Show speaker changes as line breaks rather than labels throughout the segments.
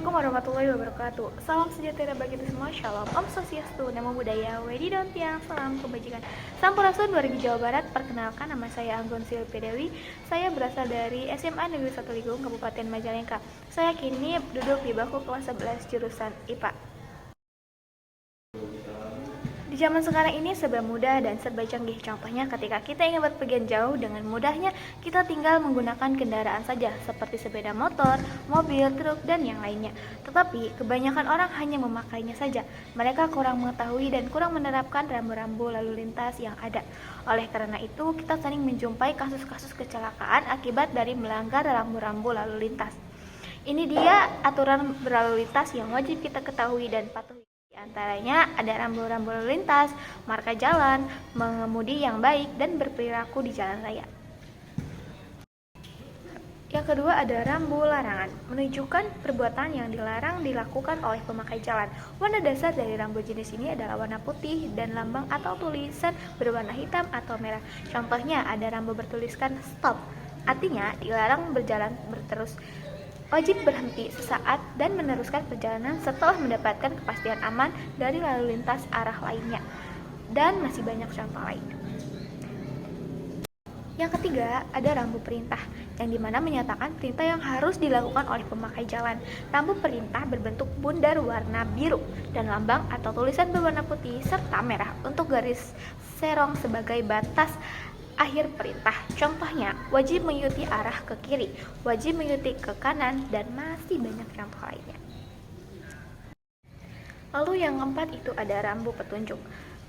Assalamualaikum warahmatullahi wabarakatuh. Salam sejahtera bagi kita semua. Shalom, Om Swastiastu, Namo Buddhaya, Wedidon Tiang, salam kebajikan. Sampurasun 2000 Jawa Barat. Perkenalkan, nama saya Anggun Silvi Dewi. Saya berasal dari SMA Negeri 1 Ligung, Kabupaten Majalengka. Saya kini duduk di bangku kelas 11 jurusan IPA. Di zaman sekarang ini serba mudah dan serba canggih. Contohnya ketika kita ingin berpergian jauh, dengan mudahnya kita tinggal menggunakan kendaraan saja seperti sepeda motor, mobil, truk, dan yang lainnya. Tetapi kebanyakan orang hanya memakainya saja. Mereka kurang mengetahui dan kurang menerapkan rambu-rambu lalu lintas yang ada. Oleh karena itu, kita sering menjumpai kasus-kasus kecelakaan akibat dari melanggar rambu-rambu lalu lintas. Ini dia aturan berlalu lintas yang wajib kita ketahui dan patuhi. Di antaranya ada rambu-rambu lalu lintas, marka jalan, mengemudi yang baik, dan berperilaku di jalan raya. Yang kedua ada rambu larangan, menunjukkan perbuatan yang dilarang dilakukan oleh pemakai jalan. Warna dasar dari rambu jenis ini adalah warna putih dan lambang atau tulisan berwarna hitam atau merah. Contohnya ada rambu bertuliskan stop, artinya dilarang berjalan terus. Wajib berhenti sesaat dan meneruskan perjalanan setelah mendapatkan kepastian aman dari lalu lintas arah lainnya. Dan masih banyak contoh lainnya. Yang ketiga, ada rambu perintah, yang dimana menyatakan perintah yang harus dilakukan oleh pemakai jalan. Rambu perintah berbentuk bundar warna biru dan lambang atau tulisan berwarna putih serta merah untuk garis serong sebagai batas akhir perintah. Contohnya, wajib mengikuti arah ke kiri, wajib mengikuti ke kanan, dan masih banyak contoh lainnya. Lalu yang keempat itu ada rambu petunjuk.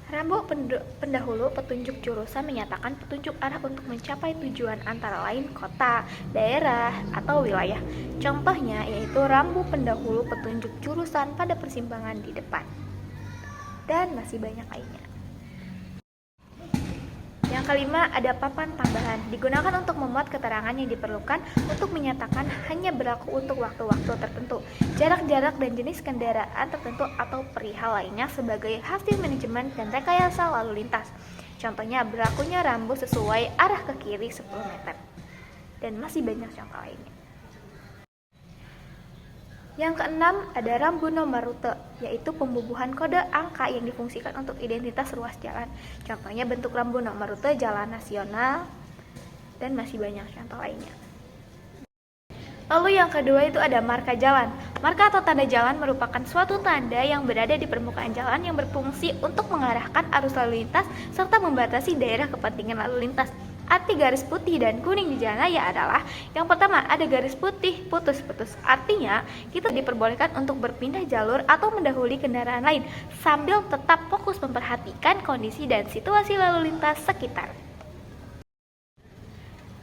Rambu pendahulu petunjuk jurusan menyatakan petunjuk arah untuk mencapai tujuan antara lain kota, daerah, atau wilayah. Contohnya yaitu rambu pendahulu petunjuk jurusan pada persimpangan di depan. Dan masih banyak lainnya. Yang kelima ada papan tambahan, digunakan untuk memuat keterangan yang diperlukan untuk menyatakan hanya berlaku untuk waktu-waktu tertentu, jarak-jarak dan jenis kendaraan tertentu atau perihal lainnya sebagai hasil manajemen dan rekayasa lalu lintas. Contohnya berlakunya rambu sesuai arah ke kiri 10 meter. Dan masih banyak contoh lainnya. Yang keenam ada rambu nomor rute, yaitu pembubuhan kode angka yang difungsikan untuk identitas ruas jalan. Contohnya bentuk rambu nomor rute jalan nasional, dan masih banyak contoh lainnya. Lalu yang kedua itu ada marka jalan. Marka atau tanda jalan merupakan suatu tanda yang berada di permukaan jalan yang berfungsi untuk mengarahkan arus lalu lintas serta membatasi daerah kepentingan lalu lintas. Arti garis putih dan kuning di jalan raya adalah yang pertama ada garis putih putus-putus, artinya kita diperbolehkan untuk berpindah jalur atau mendahului kendaraan lain sambil tetap fokus memperhatikan kondisi dan situasi lalu lintas sekitar.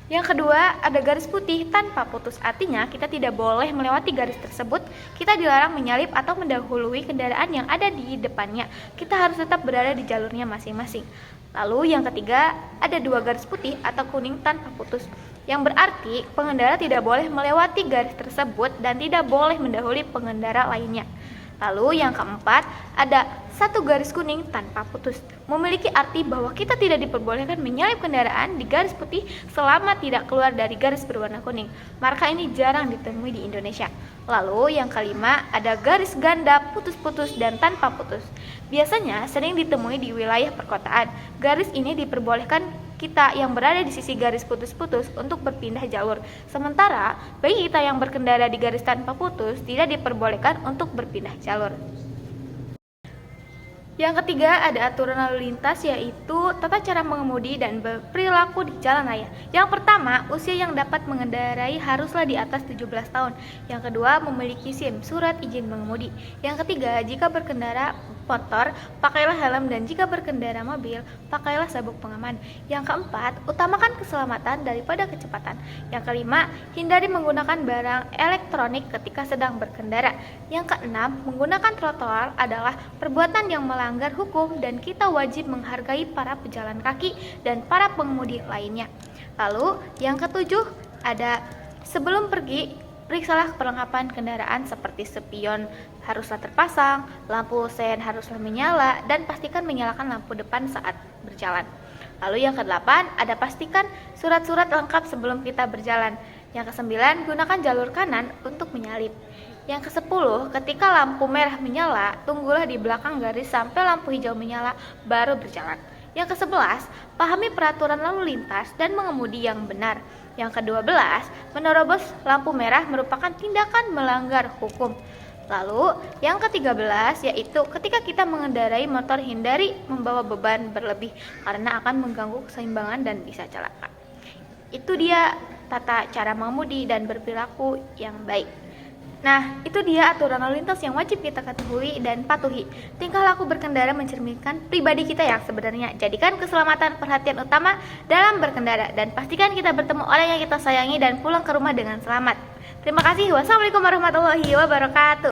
Yang kedua, ada garis putih tanpa putus, artinya kita tidak boleh melewati garis tersebut. Kita dilarang menyalip atau mendahului kendaraan yang ada di depannya. Kita harus tetap berada di jalurnya masing-masing. Lalu yang ketiga, ada dua garis putih atau kuning tanpa putus, yang berarti pengendara tidak boleh melewati garis tersebut dan tidak boleh mendahului pengendara lainnya. Lalu yang keempat, ada satu garis kuning tanpa putus, memiliki arti bahwa kita tidak diperbolehkan menyalip kendaraan di garis putih selama tidak keluar dari garis berwarna kuning. Marka ini jarang ditemui di Indonesia. Lalu yang kelima, ada garis ganda putus-putus dan tanpa putus. Biasanya sering ditemui di wilayah perkotaan. Garis ini diperbolehkan kita yang berada di sisi garis putus-putus untuk berpindah jalur. Sementara bagi kita yang berkendara di garis tanpa putus tidak diperbolehkan untuk berpindah jalur. Yang ketiga ada aturan lalu lintas, yaitu tata cara mengemudi dan berperilaku di jalan raya. Yang pertama, usia yang dapat mengendarai haruslah di atas 17 tahun. Yang kedua, memiliki SIM, surat izin mengemudi. Yang ketiga, jika berkendara motor, pakailah helm, dan jika berkendara mobil, pakailah sabuk pengaman. Yang keempat, utamakan keselamatan daripada kecepatan. Yang kelima, hindari menggunakan barang elektronik ketika sedang berkendara. Yang keenam, menggunakan trotoar adalah perbuatan yang melanggar hukum dan kita wajib menghargai para pejalan kaki dan para pengemudi lainnya. Lalu, yang ketujuh, ada sebelum pergi, periksalah perlengkapan kendaraan seperti spion haruslah terpasang, lampu sen haruslah menyala, dan pastikan menyalakan lampu depan saat berjalan. Lalu yang ke-8, ada pastikan surat-surat lengkap sebelum kita berjalan. Yang ke-9, gunakan jalur kanan untuk menyalip. Yang ke-10, ketika lampu merah menyala, tunggulah di belakang garis sampai lampu hijau menyala, baru berjalan. Yang ke-11, pahami peraturan lalu lintas dan mengemudi yang benar. Yang ke-12, menerobos lampu merah merupakan tindakan melanggar hukum. Lalu, yang ke-13 yaitu ketika kita mengendarai motor hindari membawa beban berlebih karena akan mengganggu keseimbangan dan bisa celaka. Itu dia tata cara mengemudi dan berperilaku yang baik. Nah, itu dia aturan lalu lintas yang wajib kita ketahui dan patuhi. Tingkah laku berkendara mencerminkan pribadi kita yang sebenarnya. Jadikan keselamatan perhatian utama dalam berkendara dan pastikan kita bertemu orang yang kita sayangi dan pulang ke rumah dengan selamat. Terima kasih. Wassalamualaikum warahmatullahi wabarakatuh.